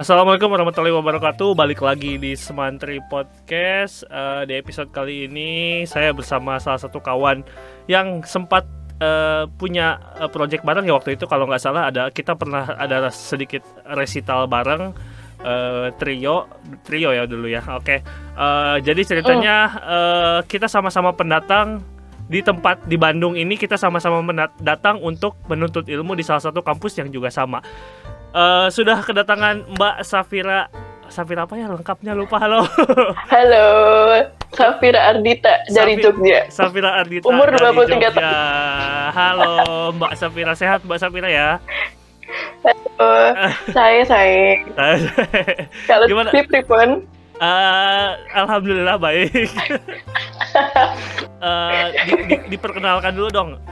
Assalamualaikum warahmatullahi wabarakatuh. Balik lagi di Semantri Podcast. Di episode kali ini saya bersama salah satu kawan yang sempat punya project bareng ya waktu itu. Kalau nggak salah kita pernah ada sedikit resital bareng, trio ya dulu ya. Oke. Jadi ceritanya kita sama-sama pendatang di tempat di Bandung ini. Kita sama-sama datang untuk menuntut ilmu di salah satu kampus yang juga sama. Sudah kedatangan Mbak Safira apa ya lengkapnya, lupa. Halo. Halo, Safira Ardita dari Jogja. Safira Ardita umur dari 23 Jogja. tahun. Halo Mbak Safira, sehat Mbak Safira ya? Halo, saya. Kalau gimana? Pripun? Alhamdulillah baik. Diperkenalkan dulu dong,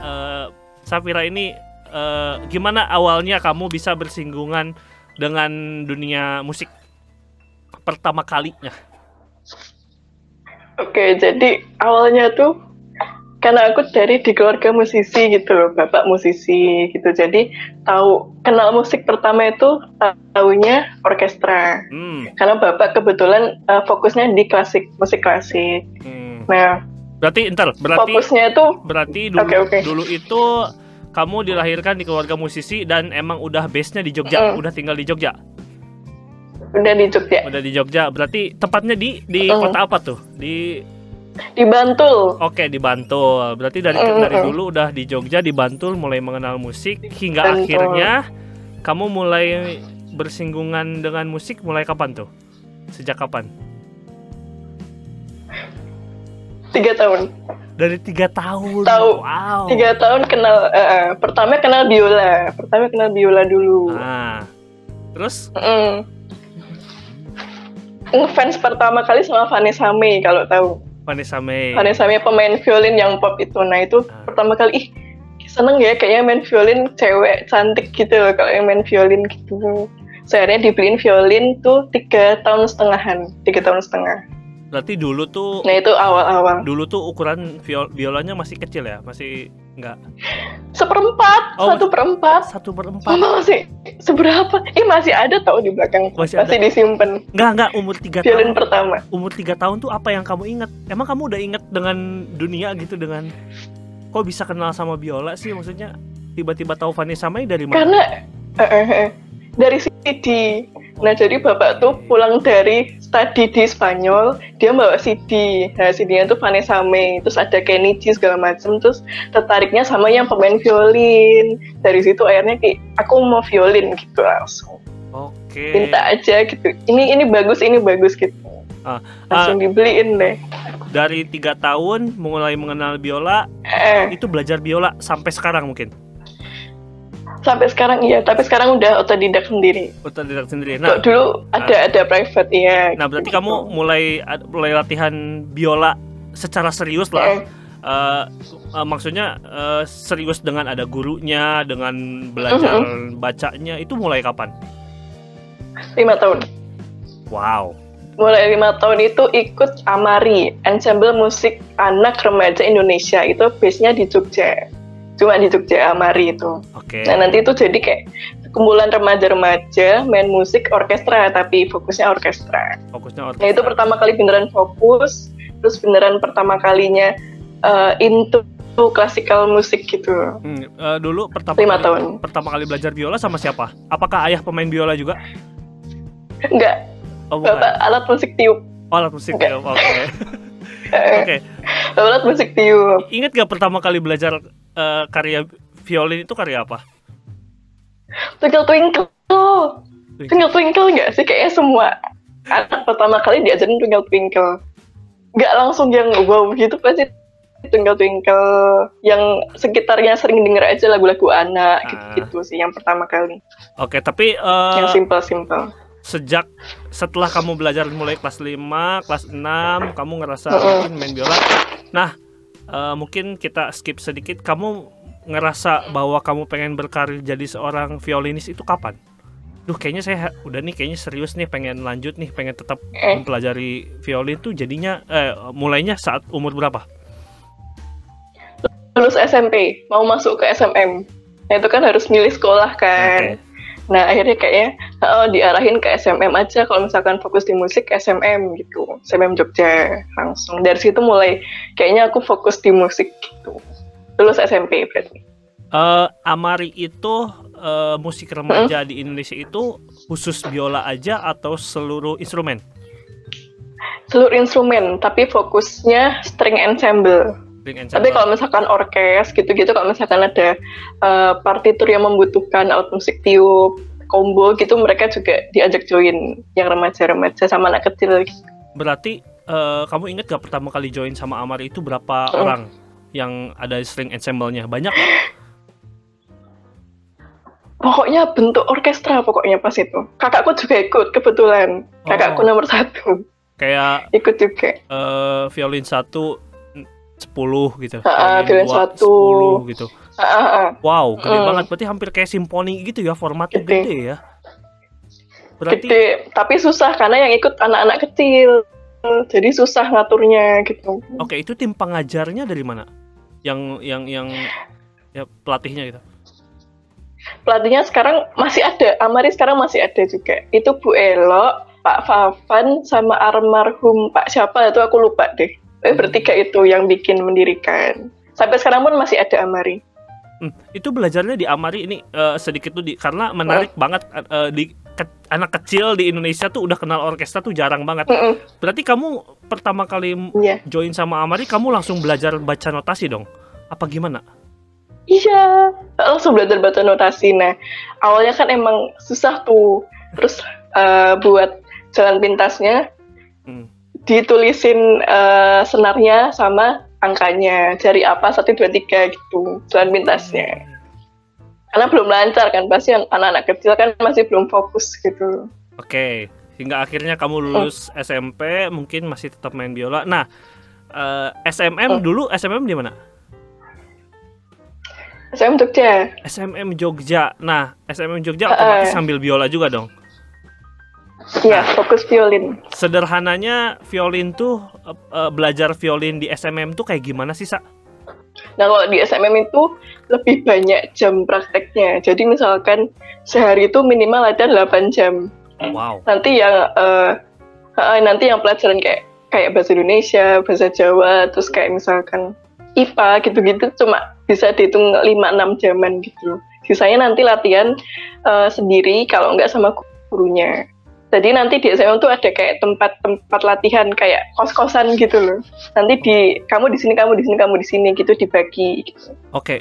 Safira ini gimana awalnya kamu bisa bersinggungan dengan dunia musik pertama kalinya? Oke, jadi awalnya tuh karena aku di keluarga musisi gitu loh, bapak musisi gitu. Jadi kenal musik pertama itu tahunya orkestra. Karena bapak kebetulan fokusnya di musik klasik. Nah, berarti fokusnya itu dulu itu kamu dilahirkan di keluarga musisi dan emang udah base-nya di Jogja, udah tinggal di Jogja? Udah di Jogja. Udah di Jogja, berarti tepatnya di kota apa tuh? Di Bantul. Oke, di Bantul. Berarti dari dulu udah di Jogja, di Bantul, mulai mengenal musik hingga akhirnya kamu mulai bersinggungan dengan musik mulai kapan tuh? Sejak kapan? 3 tahun. Dari 3 tahun. Wow. 3 tahun kenal. Pertama kenal biola dulu. Terus? Ngefans pertama kali sama Vanessa May, kalau tahu. Vanessa May pemain violin yang pop itu. Nah itu pertama kali seneng ya, kayaknya main violin cewek cantik gitu loh kalau yang main violin gitu. Akhirnya dibeliin violin tuh 3 tahun setengah. Berarti dulu tuh. Nah itu awal-awal. Dulu tuh ukuran violanya masih kecil ya, masih enggak? 1/4. 1/4. Masih seberapa? Masih ada tau di belakang. Masih disimpan. Enggak umur 3 violin tahun. Pertama. Umur 3 tahun tuh apa yang kamu ingat? Emang kamu udah ingat dengan dunia gitu, dengan kok bisa kenal sama biola sih? Maksudnya tiba-tiba tahu Vanessa May dari mana? Karena dari CD. Nah jadi bapak tuh pulang dari studi di Spanyol, dia bawa CD. Nah CD-nya tuh Vanessa May, terus ada Kenny G segala macam. Terus tertariknya sama yang pemain violin. Dari situ akhirnya aku mau violin gitu langsung. Oke. Minta aja gitu. Ini bagus gitu. Langsung dibeliin deh. Dari 3 tahun mulai mengenal biola, itu belajar biola sampai sekarang mungkin? Sampai sekarang iya, tapi sekarang udah otodidak sendiri. Nah, dulu ada private ya. Nah, berarti gitu. Kamu mulai latihan biola secara serius lah. Maksudnya serius dengan ada gurunya, dengan belajar bacanya, itu mulai kapan? 5 tahun. Wow. Mulai 5 tahun itu ikut Amari, Ensemble Musik Anak Remaja Indonesia. Itu base-nya di Jogja. Cuma di Jogja Amari itu. Nah nanti itu jadi kayak kumpulan remaja-remaja main musik orkestra, tapi fokusnya orkestra. Nah itu pertama kali beneran fokus, terus beneran pertama kalinya into classical musik gitu. Dulu 5 tahun. Pertama kali belajar biola sama siapa? Apakah ayah pemain biola juga? Enggak. Bapak alat musik tiup. Alat musik tiup. Oke. Alat musik tiup. Ingat gak pertama kali belajar karya violin itu karya apa? Twinkle Twinkle nggak sih? Kayaknya semua anak pertama kali diajarin Twinkle. Nggak langsung yang wow gitu, pasti Twinkle yang sekitarnya sering denger aja lagu-lagu anak gitu sih yang pertama kali. Oke, tapi yang simple. Setelah kamu belajar mulai kelas 5, kelas 6, kamu ngerasa mungkin main biola. Nah, mungkin kita skip sedikit. Kamu ngerasa bahwa kamu pengen berkarir jadi seorang violinis itu kapan? Kayaknya saya kayaknya serius nih, pengen lanjut nih, pengen tetap mempelajari violin tuh jadinya mulainya saat umur berapa? Lulus SMP, mau masuk ke SMM. Nah itu kan harus milih sekolah kan. Nah akhirnya kayaknya diarahin ke SMM aja. Kalau misalkan fokus di musik SMM gitu, SMM Jogja langsung. Dari situ mulai kayaknya aku fokus di musik gitu. Lulus SMP berarti. Amari itu musik remaja di Indonesia itu khusus biola aja atau seluruh instrumen? Seluruh instrumen, tapi fokusnya string ensemble. Tapi kalau misalkan orkes gitu-gitu, kalau misalkan ada partitur yang membutuhkan alat musik tiup, combo gitu, mereka juga diajak join yang remaja-remaja sama anak kecil gitu. Berarti kamu ingat gak pertama kali join sama Amari itu berapa orang yang ada string ensemble-nya? Banyak gak? Pokoknya bentuk orkestra pokoknya pas itu. Kakakku juga ikut kebetulan. Kakakku nomor 1. Kayak ikut juga. Violin 1 10 gitu. Violin 1 10 gitu. Wow, gede banget. Berarti hampir kayak simfoni gitu ya, formatnya gede ya. Berarti gede, tapi susah karena yang ikut anak-anak kecil. Jadi susah ngaturnya gitu. Oke, itu tim pengajarnya dari mana? Yang ya pelatihnya gitu. Pelatihnya sekarang masih ada, Amari sekarang masih ada juga. Itu Bu Elo, Pak Favan, sama almarhum Pak siapa itu aku lupa deh. Bertiga itu yang mendirikan. Sampai sekarang pun masih ada Amari. Itu belajarnya di Amari ini sedikit tuh karena menarik banget anak kecil di Indonesia tuh udah kenal orkestra tuh jarang banget. Berarti kamu pertama kali join sama Amari, kamu langsung belajar baca notasi dong? Apa gimana? Iya, langsung belajar baca notasi. Nah, awalnya kan emang susah tuh. Terus buat jalan pintasnya ditulisin senarnya sama angkanya, jari apa 1, 2, 3 gitu, jalan pintasnya. Karena belum lancar kan, pasti anak-anak kecil kan masih belum fokus gitu. Oke, hingga akhirnya kamu lulus SMP, mungkin masih tetap main biola. Nah, SMM dulu, SMM di mana? SMM Jogja. SMM Jogja. Nah, SMM Jogja otomatis sambil biola juga dong? Iya, fokus violin. Sederhananya violin tuh belajar violin di SMM tuh kayak gimana sih, Sa? Nah, kalau di SMM itu lebih banyak jam prakteknya. Jadi misalkan sehari itu minimal ada 8 jam. Wow. Nanti yang pelajaran kayak bahasa Indonesia, bahasa Jawa, terus kayak misalkan IPA gitu-gitu cuma bisa dihitung 5-6 jaman gitu. Sisanya nanti latihan sendiri kalau nggak sama gurunya. Jadi nanti di SMM tuh ada kayak tempat latihan kayak kos-kosan gitu loh. Nanti kamu di sini, kamu di sini, kamu di sini gitu dibagi gitu. Oke,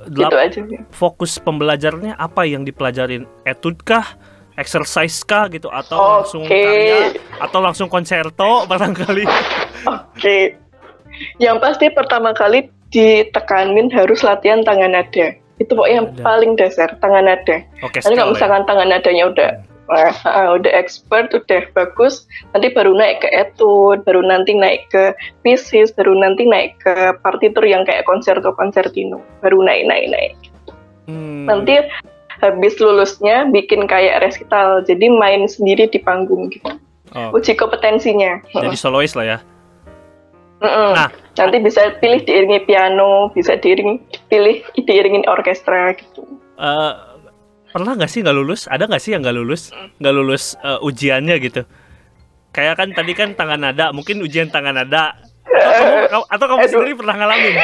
gitu aja. Fokus pembelajarannya apa yang dipelajarin? Etude kah? Exercise kah gitu atau langsung karya atau langsung konserto barangkali? Oke. Yang pasti pertama kali ditekanin harus latihan tangan nada. Itu pokoknya yang paling dasar, tangan nada. Nanti kalau misalkan tangan nadanya udah expert, udah bagus, nanti baru naik ke etude, baru nanti naik ke pieces, baru nanti naik ke partitur yang kayak concertino, baru naik. Nanti habis lulusnya bikin kayak resital, jadi main sendiri di panggung gitu. Uji kompetensinya. Jadi solois lah ya. Nah, nanti bisa pilih diiringi piano, bisa diiringin orkestra gitu. Pernah nggak sih nggak lulus? Ada nggak sih yang nggak lulus ujiannya gitu? Kayak kan tadi kan tangan nada, mungkin ujian tangan nada. Atau kamu sendiri pernah ngalamin?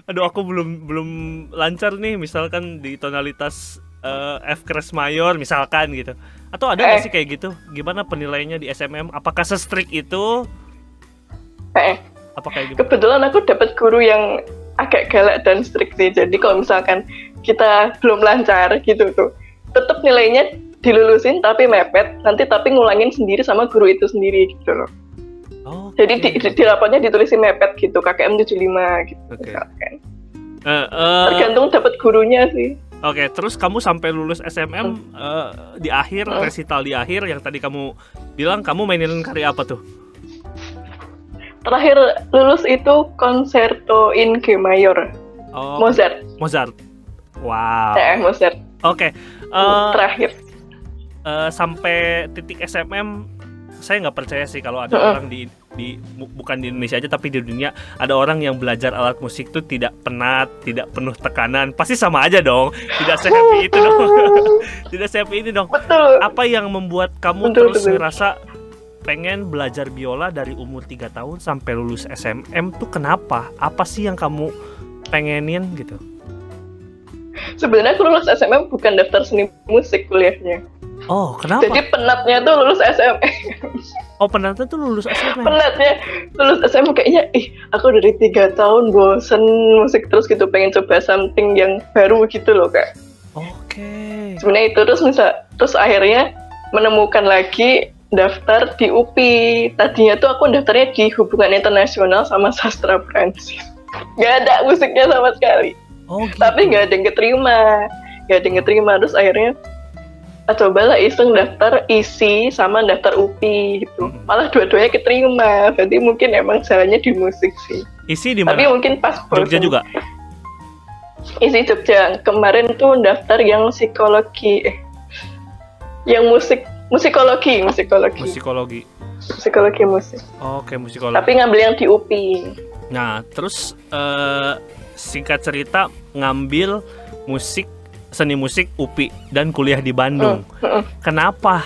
Aduh, aku belum lancar nih, misalkan di tonalitas F keras mayor misalkan gitu. Atau ada nggak sih kayak gitu? Gimana penilaiannya di SMM? Apakah se-strict itu? Apa kayak gitu? Kebetulan aku dapat guru yang agak galak dan strict sih. Jadi kalau misalkan kita belum lancar gitu tuh, tetap nilainya dilulusin tapi mepet, tapi ngulangin sendiri sama guru itu sendiri gitu loh. Jadi di rapotnya ditulisin mepet gitu, KKM 75 gitu. Tergantung dapat gurunya sih. Oke, terus kamu sampai lulus SMM di akhir, resital di akhir yang tadi kamu bilang kamu mainin karya apa tuh? Terakhir lulus itu Concerto in G Mayor. Mozart. Wow. Mozart. Oke. Terakhir. Sampai titik SMM, saya nggak percaya sih kalau ada orang di bukan di Indonesia aja tapi di dunia, ada orang yang belajar alat musik tuh tidak penat, tidak penuh tekanan. Pasti sama aja dong. Tidak se-happy itu dong. Tidak se-happy ini dong. Betul. Apa yang membuat kamu terus ngerasa pengen belajar biola dari umur 3 tahun sampai lulus SMM tuh kenapa? Apa sih yang kamu pengenin gitu? Sebenarnya aku lulus SMM bukan daftar seni musik kuliahnya. Oh, kenapa? Jadi penatnya tuh lulus SMM. Oh, penatnya tuh lulus SMM. Penatnya lulus SMM kayaknya, aku dari 3 tahun bosen musik terus gitu, pengen coba something yang baru gitu loh Kak. Oke. Sebenarnya itu terus akhirnya menemukan lagi daftar di UPI. Tadinya tuh aku daftarnya di hubungan internasional sama sastra Prancis. Gak ada musiknya sama sekali. Oh, gitu. Tapi gak ada yang keterima. Terus akhirnya cobalah iseng daftar ISI sama daftar UPI gitu. Malah dua-duanya keterima. Berarti mungkin emang jalannya di musik sih. ISI di mana? Tapi mungkin pas Jogja juga? ISI Jogja. Kemarin tuh daftar yang psikologi. Yang musikologi musik. Oke, musikologi. Tapi ngambil yang di UPI. Nah, terus singkat cerita ngambil seni musik UPI dan kuliah di Bandung. Kenapa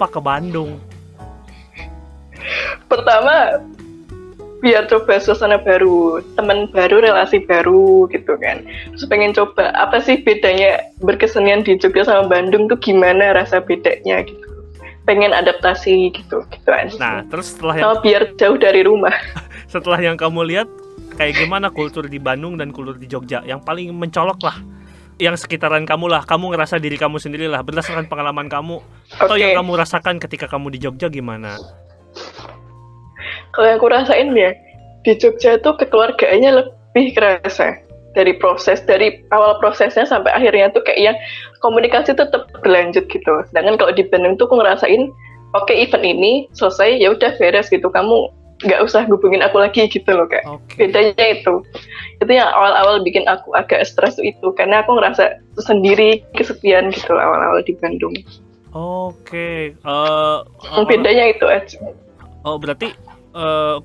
ke Bandung? Pertama, biar coba suasana baru, teman baru, relasi baru gitu kan. Terus pengen coba apa sih bedanya berkesenian di Jogja sama Bandung tuh, gimana rasa bedanya gitu. Pengen adaptasi gitu aja. Nah, terus biar jauh dari rumah. Setelah yang kamu lihat, kayak gimana kultur di Bandung dan kultur di Jogja? Yang paling mencolok lah, yang sekitaran kamu lah, kamu ngerasa diri kamu sendiri lah, berdasarkan pengalaman kamu, atau yang kamu rasakan ketika kamu di Jogja gimana? Kalau yang aku rasain ya, di Jogja tuh kekeluargaannya lebih kerasa. Dari awal prosesnya sampai akhirnya tuh kayak yang komunikasi tetap berlanjut gitu. Sedangkan kalau di Bandung tuh aku ngerasain, oke, event ini selesai, ya udah beres gitu, kamu nggak usah hubungin aku lagi gitu loh Kak. Bedanya itu yang awal-awal bikin aku agak stres itu, karena aku ngerasa sendiri, kesepian gitu awal-awal di Bandung. Bedanya itu aja. Oh, berarti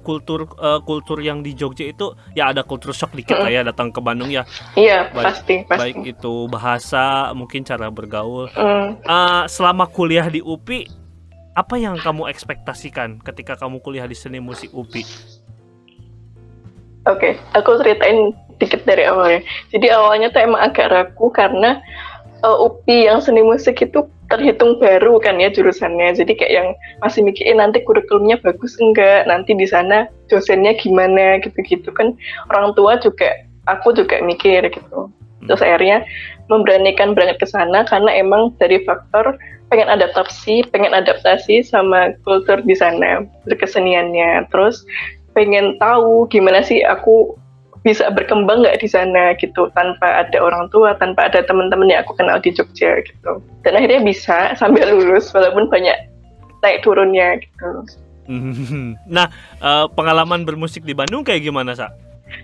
kultur yang di Jogja itu ya ada kultur shock dikit lah ya datang ke Bandung ya. Iya, pasti. Baik itu bahasa, mungkin cara bergaul. Selama kuliah di UPI, apa yang kamu ekspektasikan ketika kamu kuliah di seni musik UPI? Oke, aku ceritain dikit dari awalnya. Jadi awalnya tuh emang agak ragu karena UPI yang seni musik itu terhitung baru kan ya jurusannya. Jadi kayak yang masih mikirin nanti kurikulumnya bagus enggak, nanti di sana dosennya gimana gitu-gitu kan. Orang tua juga, aku juga mikir gitu. Terus akhirnya memberanikan berangkat ke sana karena emang dari faktor pengen adaptasi sama kultur di sana, berkeseniannya. Terus pengen tahu gimana sih aku bisa berkembang nggak di sana gitu, tanpa ada orang tua, tanpa ada teman-teman yang aku kenal di Jogja gitu. Dan akhirnya bisa sambil lulus, walaupun banyak naik turunnya gitu. Nah, pengalaman bermusik di Bandung kayak gimana, Sa?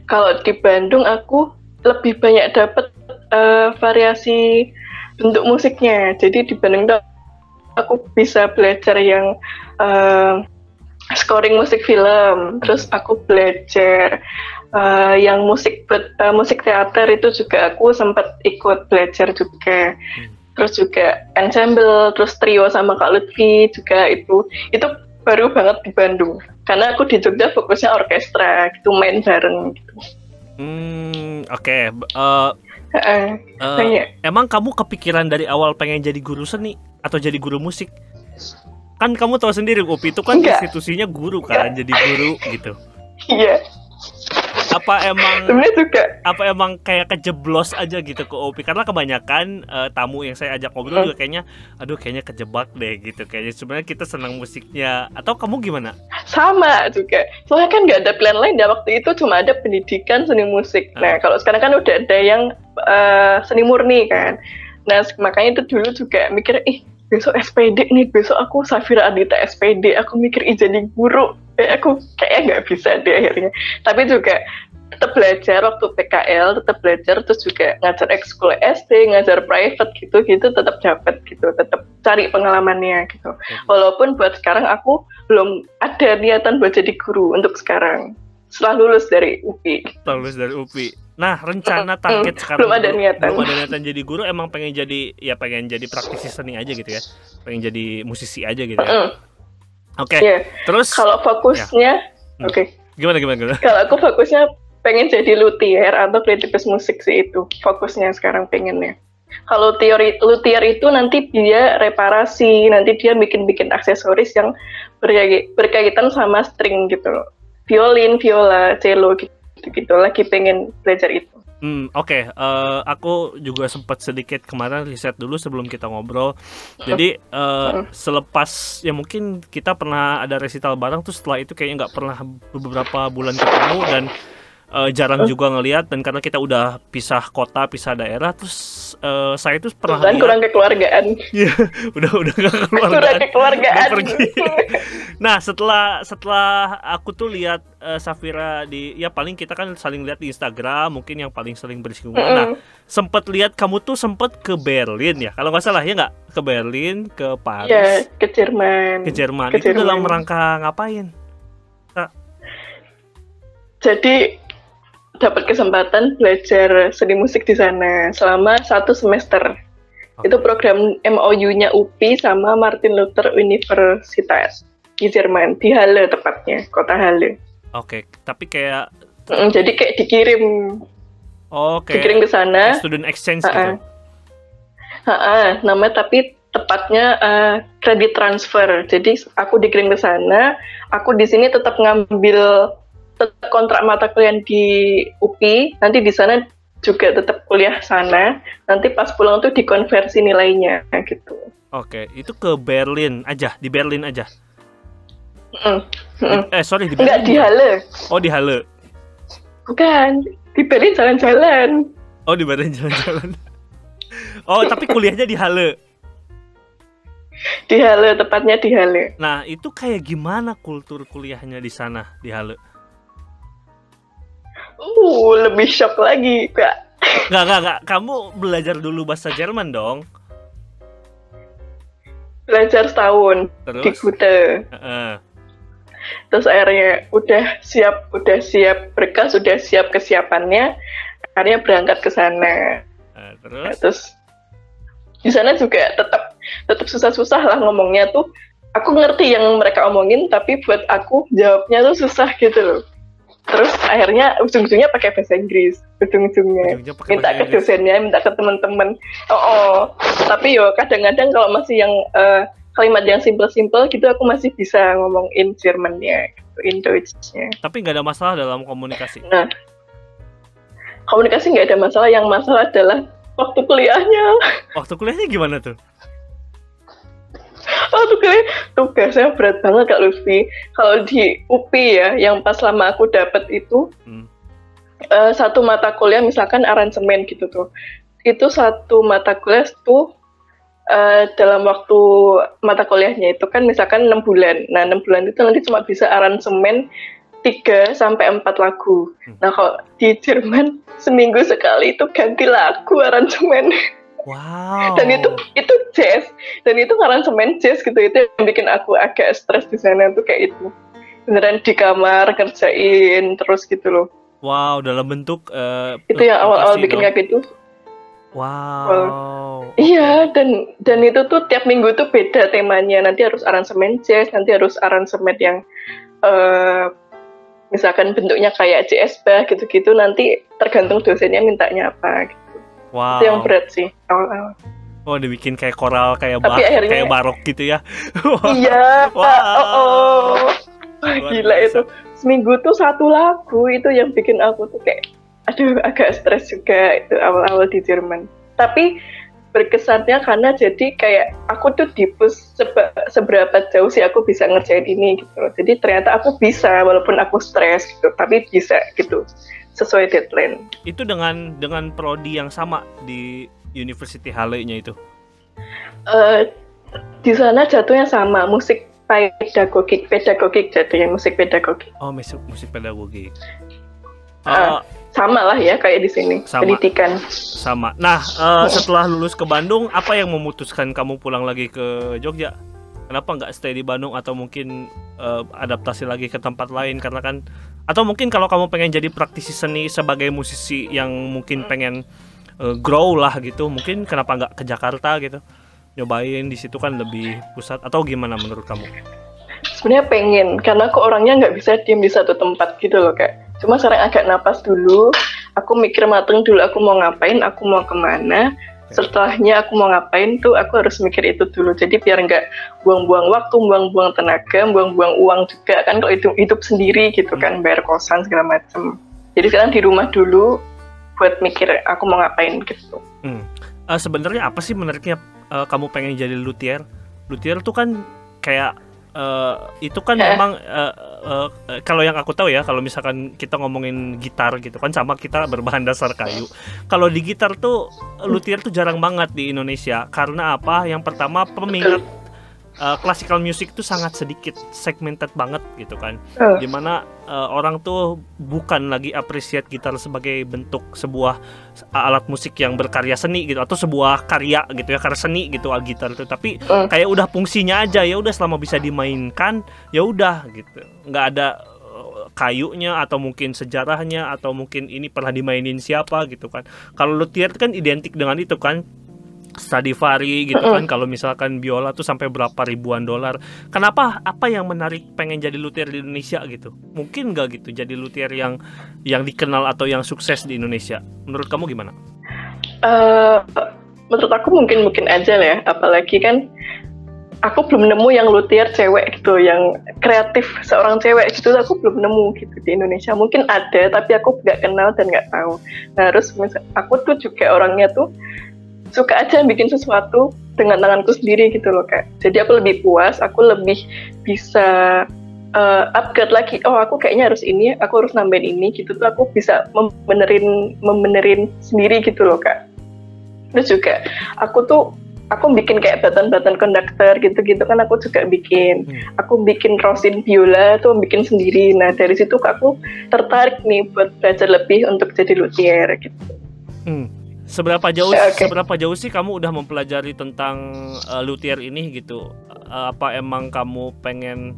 Kalau di Bandung aku lebih banyak dapat variasi bentuk musiknya. Jadi di Bandung tuh aku bisa belajar yang scoring musik film, terus aku belajar yang musik teater itu juga aku sempat ikut belajar juga. Terus juga ensemble, terus trio sama Kak Lutfi juga itu baru banget di Bandung. Karena aku di Jogja fokusnya orkestra, gitu, main bareng gitu. Oke. Emang kamu kepikiran dari awal pengen jadi guru seni atau jadi guru musik? Kan kamu tahu sendiri UPI itu kan institusinya guru kan, jadi guru gitu. Iya. Apa emang kayak kejeblos aja gitu ke UPI? Karena kebanyakan tamu yang saya ajak ngobrol juga kayaknya kejebak deh gitu. Kayaknya sebenarnya kita senang musiknya. Atau kamu gimana? Sama juga. Soalnya kan nggak ada pilihan lain ya, waktu itu cuma ada pendidikan seni musik. Nah kalau sekarang kan udah ada yang seni murni kan. Nah makanya itu dulu juga mikir, besok SPD nih, besok aku Safira Adita SPD, aku mikir jadi guru, aku kayaknya nggak bisa deh akhirnya. Tapi juga tetap belajar waktu PKL, tetap belajar, terus juga ngajar ekskul SD, ngajar private gitu tetap dapat gitu, tetap cari pengalamannya gitu. Walaupun buat sekarang aku belum ada niatan buat jadi guru untuk sekarang. Setelah lulus dari UPI. Nah, rencana target sekarang belum ada niatan jadi guru, emang pengen jadi praktisi seni aja gitu ya. Pengen jadi musisi aja gitu ya. Oke. Yeah. Terus kalau fokusnya oke. Gimana? Kalau aku fokusnya pengen jadi luthier atau kreativis musik sih, itu fokusnya sekarang pengennya. Kalau luthier itu nanti dia reparasi, nanti dia bikin aksesoris yang berkaitan sama string gitu loh. Violin, viola, cello gitu. Lagi pengen belajar itu. Oke. Aku juga sempat sedikit kemarin riset dulu sebelum kita ngobrol. Jadi selepas ya mungkin kita pernah ada resital bareng, tuh setelah itu kayaknya nggak pernah beberapa bulan ketemu dan jarang juga ngelihat, dan karena kita udah pisah kota, pisah daerah, terus saya tuh pernah kurang kekeluargaan. Iya, udah gak kekeluargaan. Nah, setelah aku tuh lihat Safira ya paling kita kan saling lihat di Instagram, mungkin yang paling sering bersinggungan. Nah, sempat lihat kamu tuh sempat ke Berlin ya, kalau nggak salah ya nggak? Ke Berlin, ke Paris. Ya, ke Jerman. Itu dalam rangka ngapain? Jadi dapat kesempatan belajar seni musik di sana selama 1 semester. Itu program MOU-nya UPI sama Martin Luther Universitas di Jerman, di Halle tepatnya, kota Halle. Oke, tapi kayak jadi kayak dikirim. Dikirim ke sana. Student exchange gitu. Namanya tapi tepatnya credit transfer. Jadi aku dikirim ke sana, aku di sini tetap ngambil kontrak mata kuliah di UPI, nanti di sana juga tetap kuliah sana, nanti pas pulang tuh dikonversi nilainya gitu. Oke, itu ke Berlin aja, di Berlin aja. Sorry, di Berlin. Enggak, di Halle. Oh, di Halle. Bukan, di Berlin jalan-jalan. Oh, di Berlin jalan-jalan. Oh, tapi kuliahnya di Halle. Di Halle, tepatnya di Halle. Nah, itu kayak gimana kultur kuliahnya di sana, di Halle? Lebih shock lagi, Kak. Enggak. Kamu belajar dulu bahasa Jerman dong? Belajar setahun. Terus? Di Gute. Terus akhirnya udah siap berkas, udah siap kesiapannya, akhirnya berangkat ke sana. Terus di sana juga tetap susah-susah lah ngomongnya tuh. Aku ngerti yang mereka omongin, tapi buat aku jawabnya tuh susah gitu loh. Terus akhirnya ujung-ujungnya pakai bahasa Inggris, ujung-ujungnya minta ke dosennya, minta ke teman-teman. Tapi kadang-kadang kalau masih yang kalimat yang simple-simple gitu, aku masih bisa ngomong in Jerman-nya, gitu, in Deutsch-nya. Tapi nggak ada masalah dalam komunikasi? Nah, komunikasi nggak ada masalah, yang masalah adalah waktu kuliahnya. Waktu kuliahnya gimana tuh? Tugasnya berat banget Kak Lutfi. Kalau di UPI ya, yang pas lama aku dapat itu satu mata kuliah misalkan aransemen gitu tuh. Itu satu mata kuliah tuh dalam waktu mata kuliahnya itu kan misalkan 6 bulan. Nah, 6 bulan itu nanti cuma bisa aransemen 3-4 lagu. Nah, kalau di Jerman seminggu sekali itu ganti lagu aransemen. Wow. Dan itu jazz, dan itu aransemen jazz gitu. Itu yang bikin aku agak stres di sana tuh, kayak itu beneran di kamar kerjain terus gitu loh. Wow, dalam bentuk itu yang awal-awal bikin kayak gitu. Wow. Iya, dan itu tuh tiap minggu tuh beda temanya. Nanti harus aransemen jazz, nanti harus aransemen yang misalkan bentuknya kayak jazz bar gitu-gitu. Nanti tergantung dosennya mintanya apa gitu. Wow. Itu yang berat sih awal-awal. Oh, dibikin kayak koral, kayak akhirnya, barok gitu ya. Iya. Wah, gila itu. Seminggu tuh 1 lagu, itu yang bikin aku tuh kayak agak stres juga itu awal-awal di Jerman. Tapi berkesannya karena jadi kayak aku tuh di-push seberapa jauh sih aku bisa ngerjain ini gitu. Jadi ternyata aku bisa walaupun aku stres gitu, tapi bisa gitu. Sesuai deadline. Itu dengan prodi yang sama di University Halle-nya itu? Di sana jatuhnya sama, musik pedagogik jatuhnya, musik pedagogik. Oh, musik pedagogik. Sama lah ya kayak di sini, pendidikan. Sama. Nah, setelah lulus ke Bandung, apa yang memutuskan kamu pulang lagi ke Jogja? Kenapa nggak stay di Bandung atau mungkin adaptasi lagi ke tempat lain? Karena kan, atau mungkin kalau kamu pengen jadi praktisi seni sebagai musisi yang mungkin pengen grow lah gitu, mungkin kenapa nggak ke Jakarta gitu? Nyobain di situ kan lebih pusat, atau gimana menurut kamu? Sebenarnya pengen, karena aku orangnya nggak bisa diem di satu tempat gitu loh Kak. Cuma sekarang agak napas dulu, aku mikir mateng dulu aku mau ngapain, aku mau kemana. Setelahnya aku mau ngapain tuh aku harus mikir itu dulu. Jadi biar nggak buang-buang waktu, buang-buang tenaga, buang-buang uang juga kan kalau itu hidup sendiri gitu kan, bayar kosan segala macam. Jadi sekarang di rumah dulu buat mikir aku mau ngapain gitu. Sebenarnya apa sih menariknya kamu pengen jadi luthier? Luthier tuh kan kayak itu kan memang kalau yang aku tahu ya, kalau misalkan kita ngomongin gitar gitu kan sama kita berbahan dasar kayu. Kalau di gitar tuh luthier tuh jarang banget di Indonesia. Karena apa? Yang pertama peminat classical music tuh sangat sedikit, segmented banget gitu kan. Dimana orang tuh bukan lagi appreciate gitar sebagai bentuk sebuah alat musik yang berkarya seni gitu, atau sebuah karya gitu ya, karya seni gitu gitar itu. Tapi kayak udah fungsinya aja, ya udah selama bisa dimainkan ya udah gitu. Nggak ada kayunya atau mungkin sejarahnya atau mungkin ini pernah dimainin siapa gitu kan. Kalau luthier kan identik dengan itu kan, Stradivari gitu kan. Kalau misalkan biola tuh sampai berapa ribuan dolar. Kenapa? Apa yang menarik pengen jadi luthier di Indonesia gitu? Mungkin nggak gitu jadi luthier yang dikenal atau yang sukses di Indonesia? Menurut kamu gimana? Menurut aku mungkin aja lah ya. Apalagi kan aku belum nemu yang luthier cewek gitu, yang kreatif seorang cewek gitu. Aku belum nemu gitu di Indonesia. Mungkin ada, tapi aku nggak kenal dan nggak tahu. Nah, terus aku tuh juga orangnya tuh suka aja bikin sesuatu dengan tanganku sendiri gitu loh Kak. Jadi aku lebih puas, aku lebih bisa upgrade lagi. Oh aku kayaknya harus ini, aku harus nambahin ini gitu tuh. Aku bisa membenerin sendiri gitu loh Kak. Terus juga aku bikin kayak button konduktor gitu-gitu kan aku juga bikin. Aku bikin rosin biola tuh bikin sendiri. Nah dari situ aku tertarik nih buat belajar lebih untuk jadi luthier gitu. Seberapa jauh sih kamu udah mempelajari tentang luthier ini gitu? Apa emang kamu pengen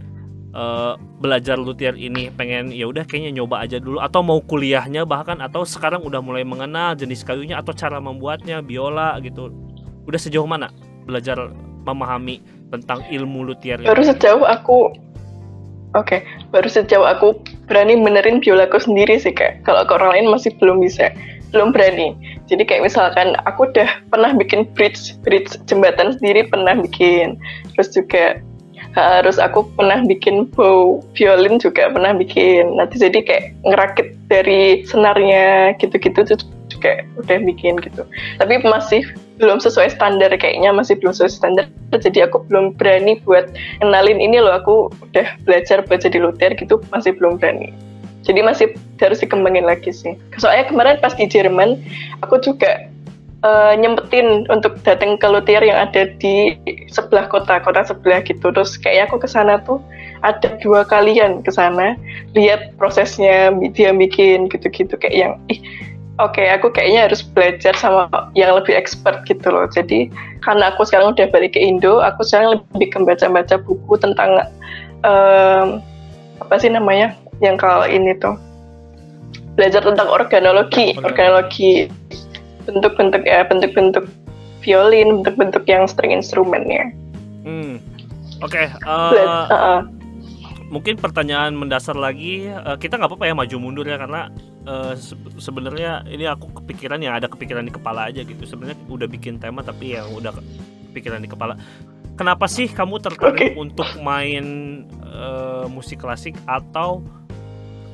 belajar luthier ini, pengen ya udah kayaknya nyoba aja dulu, atau mau kuliahnya bahkan, atau sekarang udah mulai mengenal jenis kayunya atau cara membuatnya biola gitu? Udah sejauh mana belajar memahami tentang ilmu luthier ini? Baru sejauh aku berani benerin biolaku sendiri sih Kak. Kalau ke orang lain masih belum berani. Jadi kayak misalkan aku udah pernah bikin bridge jembatan sendiri, pernah bikin. Terus juga harus aku pernah bikin bow violin juga pernah bikin. Nanti jadi kayak ngerakit dari senarnya gitu-gitu juga udah bikin gitu. Tapi masih belum sesuai standar kayaknya, masih belum sesuai standar. Jadi aku belum berani buat kenalin ini loh, aku udah belajar buat jadi luthier gitu, masih belum berani. Jadi masih harus dikembangin lagi sih. Soalnya kemarin pas di Jerman, aku juga nyempetin untuk datang ke luthier yang ada di sebelah kota sebelah gitu. Terus kayaknya aku kesana tuh ada 2 kalian kesana, lihat prosesnya dia bikin gitu-gitu kayak yang aku kayaknya harus belajar sama yang lebih expert gitu loh. Jadi karena aku sekarang udah balik ke Indo, aku sekarang lebih baca buku tentang apa sih namanya? Yang kalau ini tuh belajar tentang organologi, bentuk-bentuk violin, bentuk-bentuk yang string instrumennya. Oke. Mungkin pertanyaan mendasar lagi, kita nggak apa-apa ya maju mundur ya, karena sebenarnya ini aku kepikiran di kepala aja gitu. Sebenarnya udah bikin tema tapi yang udah kepikiran di kepala. Kenapa sih kamu tertarik untuk main musik klasik,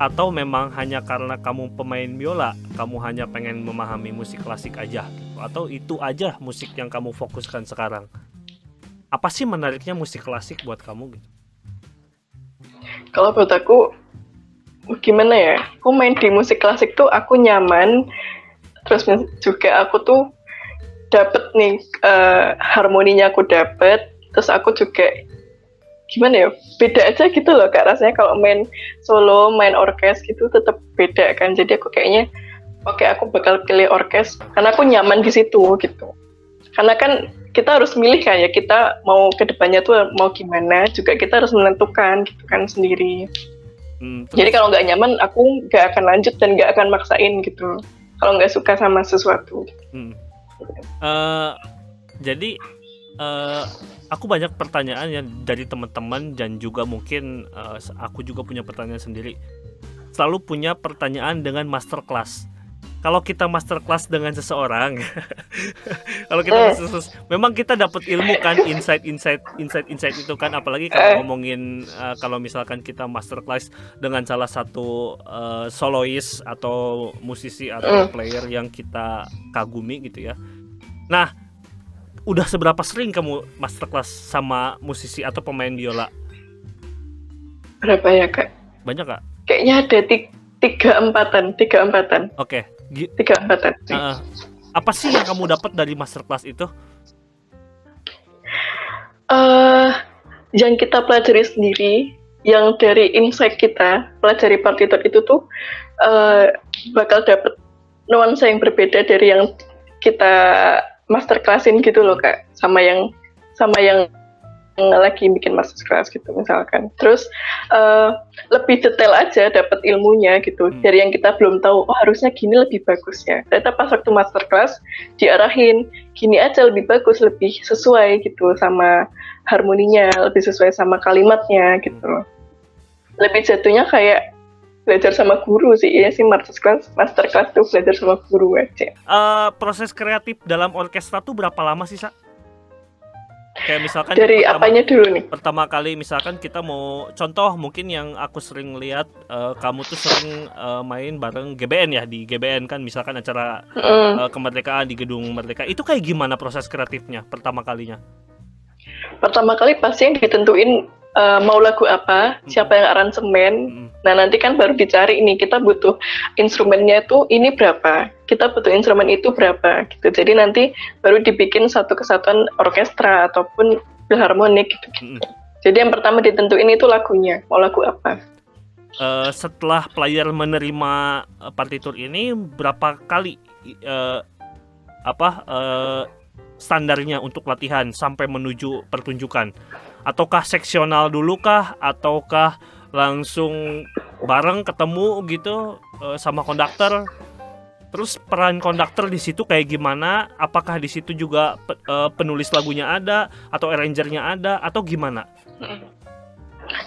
atau memang hanya karena kamu pemain biola, kamu hanya pengen memahami musik klasik aja gitu, atau itu aja musik yang kamu fokuskan sekarang? Apa sih menariknya musik klasik buat kamu gitu? Kalau buat aku gimana ya, aku main di musik klasik tuh aku nyaman, terus juga aku tuh dapet nih harmoninya aku dapet, terus aku juga gimana ya, beda aja gitu loh Kak, rasanya kalau main solo, main orkes gitu tetap beda kan. Jadi aku kayaknya oke, aku bakal pilih orkes karena aku nyaman di situ gitu. Karena kan kita harus milih kan ya, kita mau ke depannya tuh mau gimana, juga kita harus menentukan gitu kan sendiri. Jadi kalau nggak nyaman, aku nggak akan lanjut dan nggak akan maksain gitu. Kalau nggak suka sama sesuatu. Jadi aku banyak pertanyaan ya dari teman-teman dan juga mungkin aku juga punya pertanyaan sendiri. Selalu punya pertanyaan dengan masterclass. Kalau kita masterclass dengan seseorang, kalau kita memang kita dapat ilmu kan, insight itu kan, apalagi kalau ngomongin kalau misalkan kita masterclass dengan salah satu solois atau musisi atau player yang kita kagumi gitu ya. Nah, udah seberapa sering kamu masterclass sama musisi atau pemain biola? Berapa ya Kak? Banyak Kak? Kayaknya ada 3-4an. Oke. 3-4an. Apa sih yang kamu dapat dari masterclass itu? Yang kita pelajari sendiri, yang dari insight kita pelajari partitur itu tuh bakal dapat nuansa yang berbeda dari yang kita masterclassin gitu loh Kak, sama yang lagi bikin masterclass gitu misalkan. Terus lebih detail aja dapat ilmunya gitu dari yang kita belum tahu. Oh harusnya gini lebih bagus ya. Ternyata pas waktu masterclass diarahin gini aja lebih bagus, lebih sesuai gitu sama harmoninya, lebih sesuai sama kalimatnya gitu. Lebih jatuhnya kayak belajar sama guru sih, ya sih masterclass tuh belajar sama guru aja. Proses kreatif dalam orkestra tuh berapa lama sih Sa? Kayak misalkan dari apanya dulu nih? Pertama kali misalkan kita mau contoh, mungkin yang aku sering lihat kamu tuh sering main bareng GBN ya, di GBN kan misalkan acara kemerdekaan di Gedung Merdeka. Itu kayak gimana proses kreatifnya pertama kalinya? Pertama kali pasti yang ditentuin mau lagu apa, siapa yang aransemen. Nah nanti kan baru dicari nih, kita butuh instrumennya itu ini berapa, kita butuh instrumen itu berapa gitu. Jadi nanti baru dibikin satu kesatuan orkestra ataupun filharmonik gitu. Jadi yang pertama ditentuin itu lagunya, mau lagu apa. Setelah player menerima partitur ini, berapa kali standarnya untuk latihan sampai menuju pertunjukan? Ataukah seksional dulu kah? Ataukah langsung bareng ketemu gitu sama konduktor? Terus peran konduktor di situ kayak gimana? Apakah di situ juga penulis lagunya ada atau arrangernya ada atau gimana?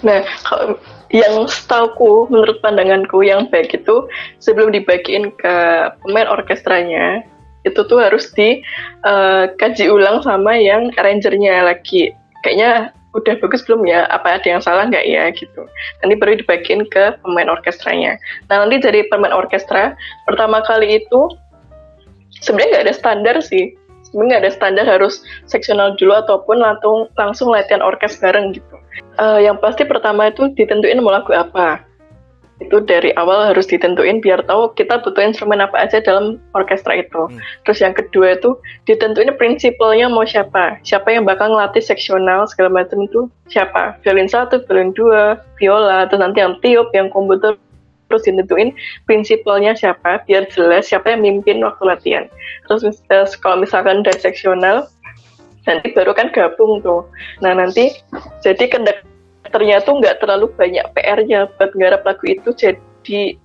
Nah, kalau yang setauku, menurut pandanganku yang baik itu sebelum dibagiin ke pemain orkestranya, itu tuh harus dikaji ulang sama yang arrangernya lagi. Kayaknya udah bagus belum ya? Apa ada yang salah nggak ya gitu. Nanti baru dibagiin ke pemain orkestranya. Nah nanti dari pemain orkestra pertama kali itu sebenarnya nggak ada standar sih. Sebenarnya nggak ada standar harus seksional dulu ataupun langsung latihan orkes bareng gitu. Yang pasti pertama itu ditentuin mau lagu apa. Itu dari awal harus ditentuin biar tahu kita butuh instrumen apa aja dalam orkestra itu. Terus yang kedua itu ditentuin prinsipalnya mau siapa yang bakal ngelatih seksional segala macam itu siapa, violin 1, violin 2, viola, terus nanti yang tiup, yang komputer, terus ditentuin prinsipalnya siapa biar jelas siapa yang mimpin waktu latihan. Terus kalau misalkan udah seksional nanti baru kan gabung tuh. Nah nanti jadi ternyata nggak terlalu banyak PR-nya buat nggarap lagu itu, jadi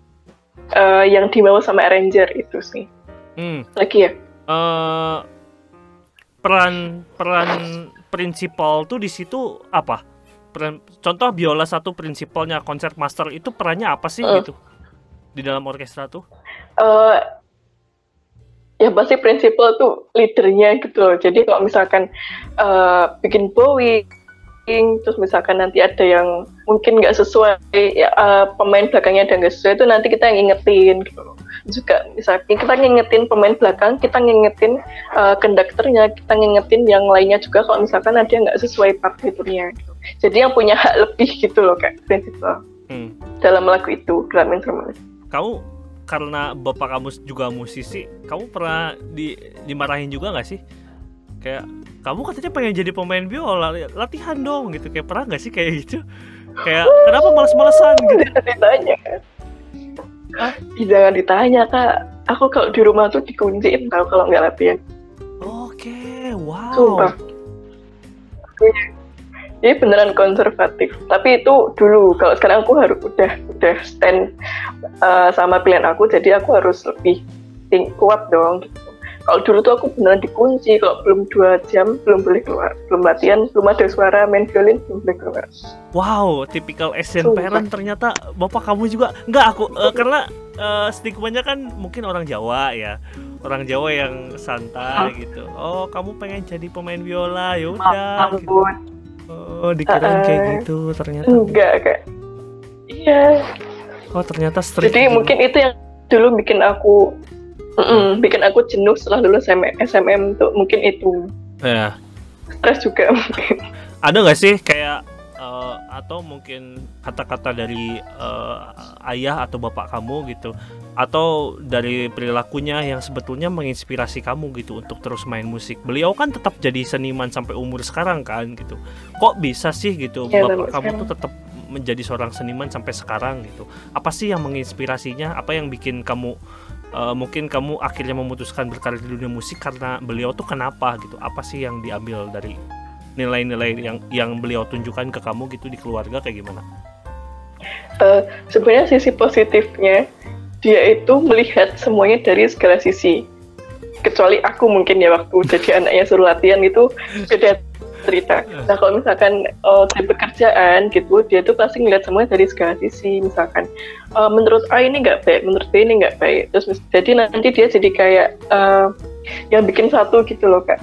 yang dimau sama arranger itu sih. Lagi ya? Peran prinsipal tuh di situ apa? Contoh biola 1 prinsipalnya concert master itu perannya apa sih gitu di dalam orkestra tuh? Ya pasti prinsipal tuh leadernya gitu loh. Jadi kalau misalkan bikin bowing, terus misalkan nanti ada yang mungkin nggak sesuai ya, pemain belakangnya ada nggak sesuai, itu nanti kita yang ngingetin gitu. Juga misalkan kita ngingetin pemain belakang, kita ngingetin konduktornya, kita ngingetin yang lainnya juga kalau misalkan ada yang nggak sesuai partiturnya gitu. Jadi yang punya hak lebih gitu loh Kak, prinsipal dalam lagu itu, dalam instrumen. Kamu karena bapak kamu juga musisi, kamu pernah dimarahin juga nggak sih? Kayak kamu katanya pengen jadi pemain biola, latihan dong gitu. Kayak pernah nggak sih kayak gitu? Kayak kenapa malas-malesan gitu? Jangan ditanya. Jangan ditanya Kak. Aku kalau di rumah tuh dikunciin tau kalau nggak latihan. Oke, wow. Sumpah. Ini beneran konservatif. Tapi itu dulu. Kalau sekarang aku harus udah stand sama pilihan aku. Jadi aku harus lebih kuat dong. Gitu. Kalau dulu tuh aku beneran dikunci. Kalau belum 2 jam belum boleh keluar. Belum latihan, belum ada suara main violin belum boleh keluar. Wow, typical Asian parent ternyata bapak kamu juga. Enggak, aku karena stigmanya kan mungkin orang Jawa ya. Orang Jawa yang santai gitu. Oh, kamu pengen jadi pemain biola, ya udah. Gitu. Oh, dikira kayak gitu ternyata. Enggak, Kak. Iya. Oh, ternyata strict. Jadi mungkin itu yang dulu bikin aku jenuh setelah lulus SMM tuh, mungkin itu. Ya. Stres juga mungkin. Ada nggak sih kayak atau mungkin kata-kata dari ayah atau bapak kamu gitu, atau dari perilakunya yang sebetulnya menginspirasi kamu gitu untuk terus main musik? Beliau kan tetap jadi seniman sampai umur sekarang kan gitu. Kok bisa sih gitu ya, bapak kamu tuh tetap menjadi seorang seniman sampai sekarang gitu? Apa sih yang menginspirasinya? Apa yang bikin kamu mungkin kamu akhirnya memutuskan berkarir di dunia musik karena beliau tuh kenapa gitu? Apa sih yang diambil dari nilai-nilai yang beliau tunjukkan ke kamu gitu di keluarga, kayak gimana? Sebenarnya sisi positifnya, dia itu melihat semuanya dari segala sisi. Kecuali aku mungkin ya, waktu jadi anaknya suruh latihan itu beda cerita. Nah kalau misalkan dari pekerjaan gitu, dia tuh pasti ngeliat semuanya dari segala sisi. Misalkan menurut A ini nggak baik, menurut B ini nggak baik. Terus jadi nanti dia jadi kayak yang bikin satu gitu loh Kak.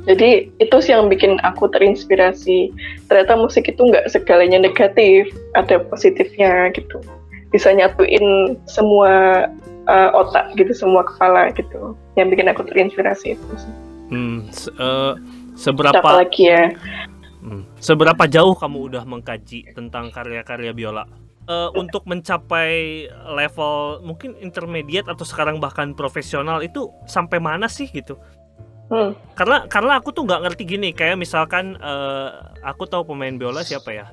Jadi itu sih yang bikin aku terinspirasi. Ternyata musik itu nggak segalanya negatif, ada positifnya gitu. Bisa nyatuin semua otak gitu, semua kepala gitu. Yang bikin aku terinspirasi itu sih. Seberapa lagi ya? Seberapa jauh kamu udah mengkaji tentang karya-karya biola? Untuk mencapai level mungkin intermediate atau sekarang bahkan profesional itu sampai mana sih gitu? Karena aku tuh nggak ngerti gini, kayak misalkan aku tahu pemain biola siapa ya,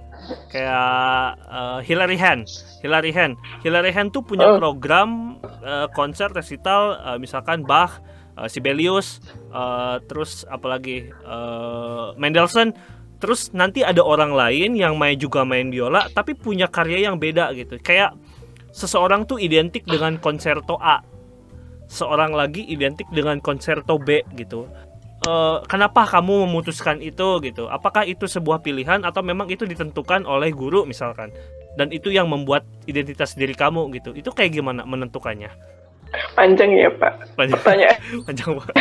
kayak Hilary Hahn tuh punya program konser resital, misalkan Bach, Sibelius, terus apalagi Mendelssohn, terus nanti ada orang lain yang juga main biola tapi punya karya yang beda gitu. Kayak seseorang tuh identik dengan konserto A, seorang lagi identik dengan konserto B gitu. Kenapa kamu memutuskan itu gitu? Apakah itu sebuah pilihan atau memang itu ditentukan oleh guru misalkan? Dan itu yang membuat identitas diri kamu gitu. Itu kayak gimana menentukannya? Panjang ya Pak. Pertanyaan. Panjang Pak.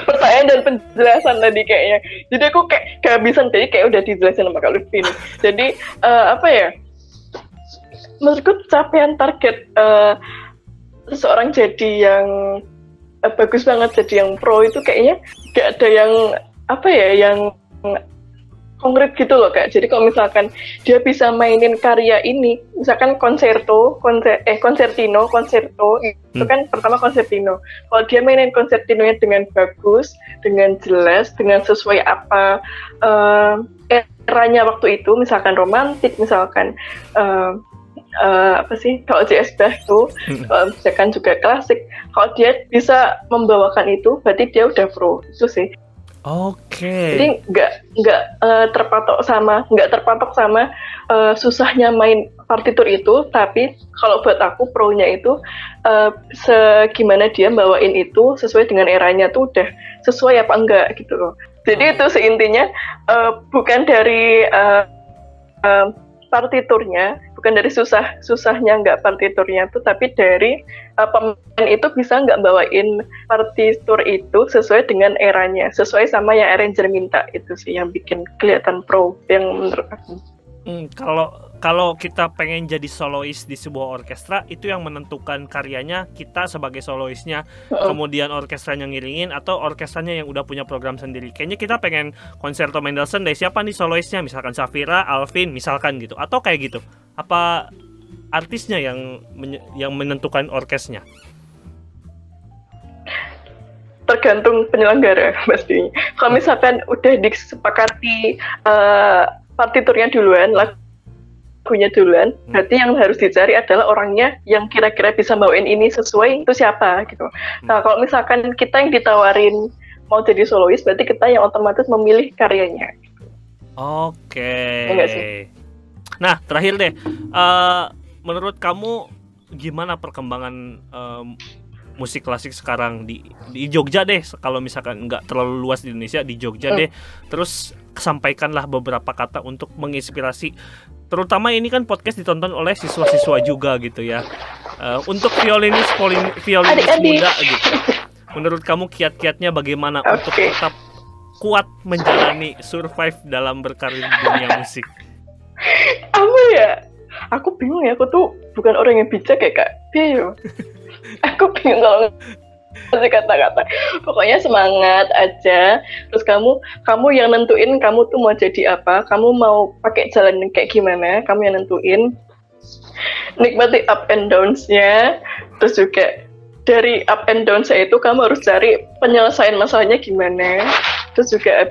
Pertanyaan dan penjelasan tadi kayaknya. Jadi aku kayak kehabisan, tadi kayak udah dijelasin sama Kak Lutfi. Jadi apa ya? Menurutku capaian target seseorang jadi yang bagus banget, jadi yang pro itu kayaknya gak ada yang apa ya, yang konkret gitu loh Kak. Jadi kalau misalkan dia bisa mainin karya ini, misalkan konserto itu kan pertama konsertino. Kalau dia mainin konsertinonya dengan bagus, dengan jelas, dengan sesuai apa eranya waktu itu, misalkan romantik, misalkan apa sih, kalau JS Bach tuh misalkan juga klasik, kalau dia bisa membawakan itu berarti dia udah pro, itu sih. Oke. Jadi nggak terpatok sama susahnya main partitur itu, tapi kalau buat aku pro-nya itu segimana dia bawain itu sesuai dengan eranya tuh udah sesuai apa enggak gitu loh. Jadi itu seintinya bukan dari partiturnya, bukan dari susahnya nggak partiturnya tuh, tapi dari pemain itu bisa nggak bawain partitur itu sesuai dengan eranya, sesuai sama yang arranger minta. Itu sih yang bikin kelihatan pro, yang menurut aku. Kalau kita pengen jadi solois di sebuah orkestra, itu yang menentukan karyanya kita sebagai soloisnya, kemudian orkestranya ngiringin atau orkestranya yang udah punya program sendiri. Kayaknya kita pengen konserto Mendelssohn dari siapa nih soloisnya, misalkan Safira, Alvin, misalkan gitu, atau kayak gitu. Apa artisnya yang menentukan orkesnya? tergantung penyelenggara pastinya. Kalau misalkan udah disepakati partiturnya duluan, lagunya duluan, berarti yang harus dicari adalah orangnya yang kira-kira bisa bawain ini sesuai itu siapa gitu. Nah kalau misalkan kita yang ditawarin mau jadi solois, berarti kita yang otomatis memilih karyanya. Oke. Nah terakhir deh, menurut kamu gimana perkembangan musik klasik sekarang di Jogja deh, kalau misalkan nggak terlalu luas di Indonesia, di Jogja deh. Terus sampaikanlah beberapa kata untuk menginspirasi, terutama ini kan podcast ditonton oleh siswa-siswa juga gitu ya, untuk violinis muda gitu. Menurut kamu kiat-kiatnya bagaimana untuk tetap kuat menjalani, survive dalam berkarir di dunia musik? Aku bingung ya, aku tuh bukan orang yang bijak ya Kak. Aku bingung kalau ngasih kata-kata. Pokoknya semangat aja. Terus kamu yang nentuin kamu tuh mau jadi apa, kamu mau pakai jalan kayak gimana, kamu yang nentuin. Nikmati up and downs-nya. Terus juga dari up and downs-nya itu kamu harus cari penyelesaian masalahnya gimana. Terus juga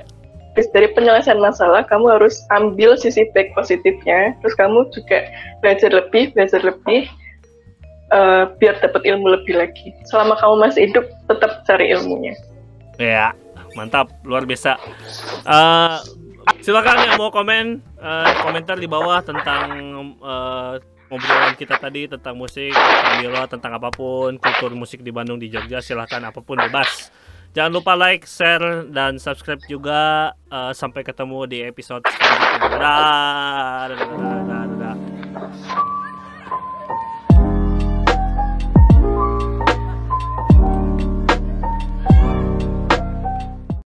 dari penyelesaian masalah kamu harus ambil sisi baik positifnya. Terus kamu juga belajar lebih biar dapat ilmu lebih lagi. Selama kamu masih hidup, tetap cari ilmunya. Ya, mantap, luar biasa. Silakan yang mau komentar di bawah tentang ngobrolan kita tadi tentang musik, tentang biola, tentang apapun, kultur musik di Bandung, di Jogja. Silakan, apapun bebas. Jangan lupa like, share, dan subscribe juga. Sampai ketemu di episode selanjutnya. Dadah.